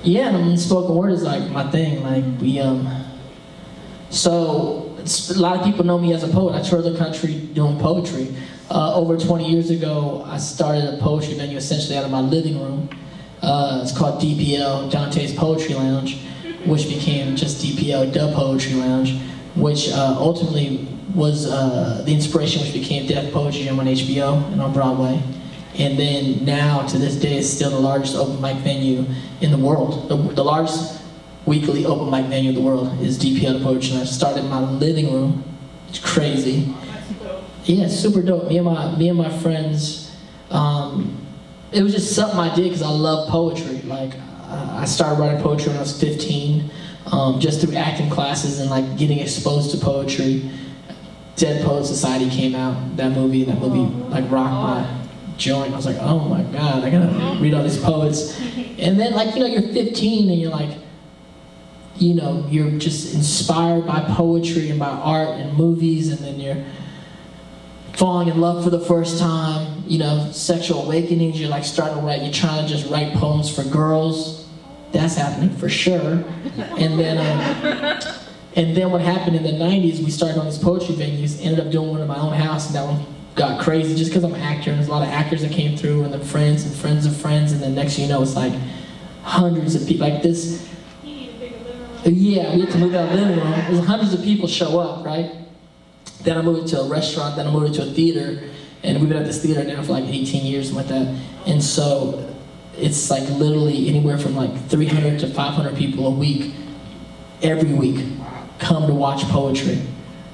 Yeah, and I mean, spoken word is like my thing. Like so a lot of people know me as a poet. I toured the country doing poetry. Over 20 years ago, I started a poetry venue essentially out of my living room. It's called DPL, Dante's Poetry Lounge, which became just DPL, Dub Poetry Lounge, which ultimately was the inspiration which became Deaf Poetry on HBO and on Broadway. And then now, to this day, it's still the largest open mic venue in the world. The largest weekly open mic venue in the world is DPL, the Poetry Lounge. Started in my living room. It's crazy. Yeah, super dope. Me and my friends, it was just something I did because I love poetry. Like, I started writing poetry when I was 15, just through acting classes and like getting exposed to poetry. Dead Poet Society came out, that movie like rocked my joint. I was like, oh my God, I gotta read all these poets. And then like, you know, you're 15 and you're like, you know, you're just inspired by poetry and by art and movies, and then you're falling in love for the first time, you know, sexual awakenings, you're like starting to write, you're trying to just write poems for girls. That's happening for sure. And then what happened in the 90s, we started on these poetry venues, ended up doing one in my own house, and that one got crazy just because I'm an actor, and there's a lot of actors that came through, and then friends and friends of friends, and then next thing you know, it's like hundreds of people, like this. You need a bigger living room. Yeah, we had to move out of the living room. There's hundreds of people show up, right? Then I moved to a restaurant, then I moved to a theater, and we've been at this theater now for like 18 years, something like that. And so it's like literally anywhere from like 300 to 500 people a week, every week, come to watch poetry.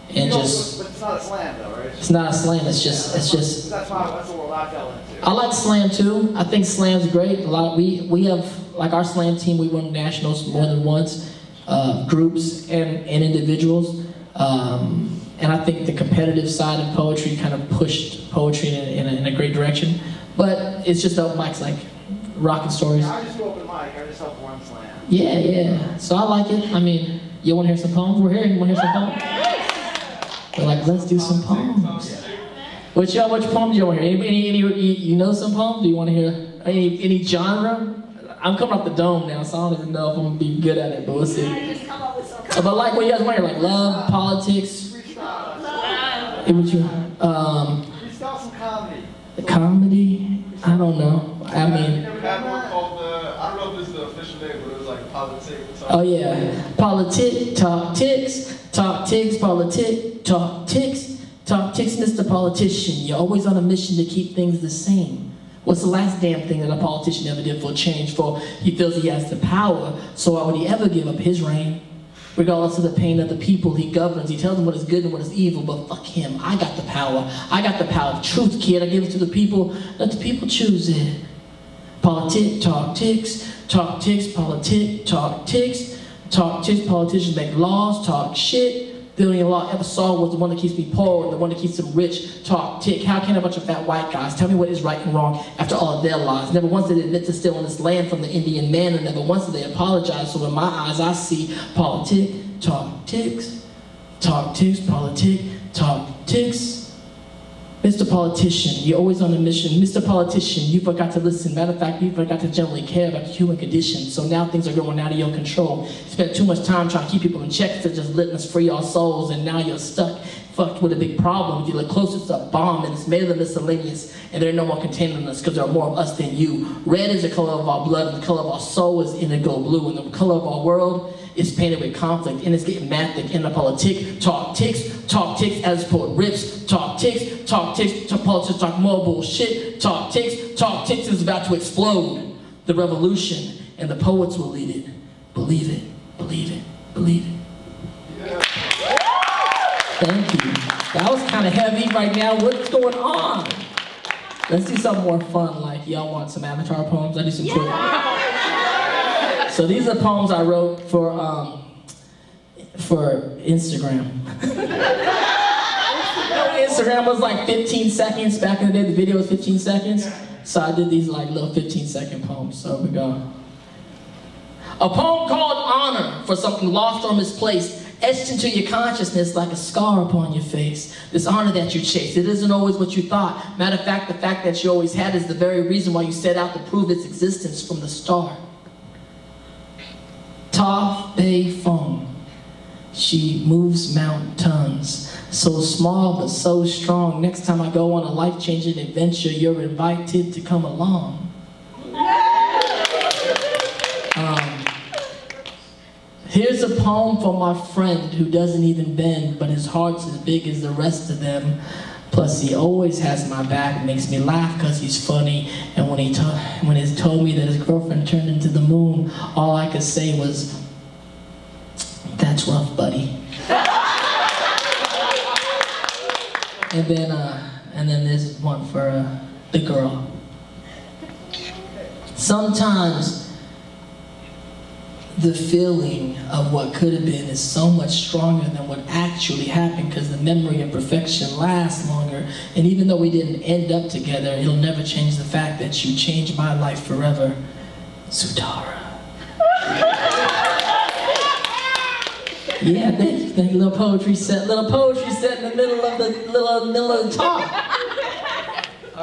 And just, but it's not a slam though, right? It's not a slam, it's just that's the world I fell into. I like slam too. I think slam's great. We have, like our slam team, we won nationals more than once, groups and individuals. And I think the competitive side of poetry kind of pushed poetry in a great direction. But it's just open mics, like rocking stories. I just do open mic, I just help one slam. Yeah, yeah. So I like it. I mean, you want to hear some poems? We're here. You want to hear some poems? We're like, let's do some poems. Which poems do you want to hear? Any you know some poems? Do you want to hear any genre? I'm coming off the dome now, so I don't even know if I'm gonna be good at it, but we'll see. But like, what you guys want to hear? Like love, politics. Freestyle some comedy. Comedy? I don't know. I mean. We had one called I don't know if it's the official name, but it was like politics. Oh yeah, politic, talk ticks, politic, talk ticks, Mr. Politician. You're always on a mission to keep things the same. What's the last damn thing that a politician ever did for a change? For he feels he has the power, so why would he ever give up his reign? Regardless of the pain of the people he governs, he tells them what is good and what is evil, but fuck him, I got the power. I got the power of truth, kid. I give it to the people, let the people choose it. Politic, talk ticks, politic, talk ticks, politicians make laws, talk shit. The only law I ever saw was the one that keeps me poor and the one that keeps them rich, talk tick. How can a bunch of fat white guys tell me what is right and wrong after all of their lies? Never once did they admit to stealing this land from the Indian man, and never once did they apologize. So in my eyes, I see politic, talk ticks, politic, talk ticks. Mr. Politician, you're always on a mission. Mr. Politician, you forgot to listen. Matter of fact, you forgot to generally care about the human condition. So now things are going out of your control. You spent too much time trying to keep people in check instead of just letting us free our souls, and now you're stuck, fucked with a big problem. If you look closer, it's a bomb, and it's made of the miscellaneous, and there are no more containing us because there are more of us than you. Red is the color of our blood, and the color of our soul is indigo blue, and the color of our world is painted with conflict, and it's getting mad thick in the politic. Talk ticks as the poet rips. Talk ticks, politics talk more bullshit. Talk ticks is about to explode. The revolution, and the poets will lead it. Believe it, believe it, believe it. Yeah. Thank you. That was kind of heavy right now. What's going on? Let's do something more fun, like y'all want some Avatar poems? I do some quick. So these are poems I wrote for Instagram. Instagram was like 15 seconds. Back in the day, the video was 15 seconds. So I did these like little 15-second poems. So here we go. A poem called Honor for something lost or misplaced, etched into your consciousness like a scar upon your face. This honor that you chase, it isn't always what you thought. Matter of fact, the fact that you always had is the very reason why you set out to prove its existence from the start. Tall Bay Phone. She moves mountains. So small but so strong. Next time I go on a life-changing adventure, you're invited to come along. Here's a poem for my friend who doesn't even bend, but his heart's as big as the rest of them. Plus he always has my back, makes me laugh because he's funny. And when he told me that his girlfriend turned into the moon, all I could say was, "That's rough, buddy." And then there's one for the girl. Sometimes the feeling of what could have been is so much stronger than what actually happened, because the memory of perfection lasts longer. And even though we didn't end up together, it'll never change the fact that you changed my life forever. Sutara. Yeah, thank you. Little poetry set in the middle of the talk.